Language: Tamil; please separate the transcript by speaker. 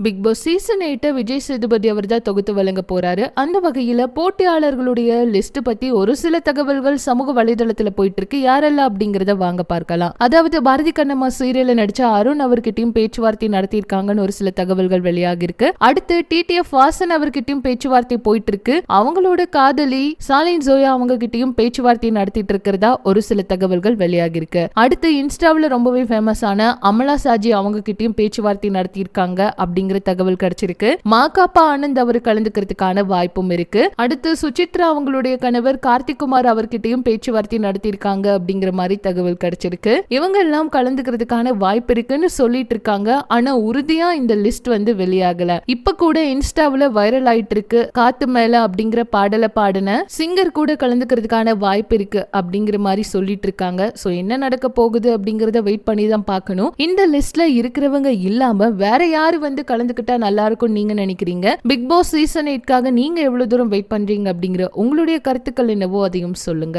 Speaker 1: Big boss season 8 Vijay Sethupathi அவர் தான் தொகுத்து வழங்க போறாரு. அந்த வகையில போட்டியாளர்களுடைய லிஸ்ட் பத்தி ஒரு சில தகவல்கள் சமூக வலைதளத்துல போயிட்டு இருக்கு. யாரெல்லாம் அப்படிங்கறத வாங்க பார்க்கலாம். அதாவது பாரதி கண்ணம்மா சீரியல்ல நடிச்ச அருண் அவர்கிட்டயும் பேச்சுவார்த்தை நடத்தியிருக்காங்கன்னு ஒரு சில தகவல்கள் வெளியாகி இருக்கு. அடுத்து டிடிஎஃப் வாசன் அவர்கிட்டயும் பேச்சுவார்த்தை போயிட்டு இருக்கு. அவங்களோட காதலி சாலின் ஜோயா அவங்க கிட்டயும் பேச்சுவார்த்தை நடத்திட்டு இருக்கிறதா ஒரு சில தகவல்கள் வெளியாகி இருக்கு. அடுத்து இன்ஸ்டாவில் ரொம்பவே ஃபேமஸான அமலா சாஜி அவங்க கிட்டயும் பேச்சுவார்த்தை நடத்தியிருக்காங்க அப்படிங்கிற தகவல் கிடைச்சிருக்கு. மாகாப்பா ஆனந்த் அவர் கலந்துக்கிறதுக்கான வாய்ப்பும் இருக்கு. அடுத்து சுசித்ரா அவங்களுடைய கணவர் கார்த்திகுமார் அவர்கிட்டயும் பேச்சுவார்த்தை நடத்தியிருக்காங்க அப்படிங்கிற மாதிரி தகவல் கிடைச்சிருக்கு. இவங்க எல்லாம் கலந்துக்கிறதுக்கான வாய்ப்பு இருக்குன்னு சொல்லிட்டு இருக்காங்க. ஆனா உறுதியா இந்த லிஸ்ட் வந்து வெளியாகல. இப்ப கூட இன்ஸ்டாவில் வைரல் ஆயிட்டு இருக்கு. காத்து மேல அப்படிங்கிற பாடலை பாடின சிங்கர் கூட கலந்துக்கிறதுக்கான வாய்ப்பு இருக்கு அப்படிங்கிற மாதிரி சொல்லிட்டு இருக்காங்க. சோ என்ன நடக்க போகுது அப்படிங்கறத வெயிட் பண்ணி தான் பார்க்கணும். இந்த லிஸ்ட்ல இருக்கிறவங்க இல்லாம வேற யாரு வந்து கலந்துக்கிட்டா நல்லா இருக்கும் நீங்க நினைக்கிறீங்க? பிக் பாஸ் சீசன் 8க்காக நீங்க எவ்வளவு தூரம் வெயிட் பண்றீங்க அப்படிங்கிற உங்களுடைய கருத்துக்கள் என்னவோ அதையும் சொல்லுங்க.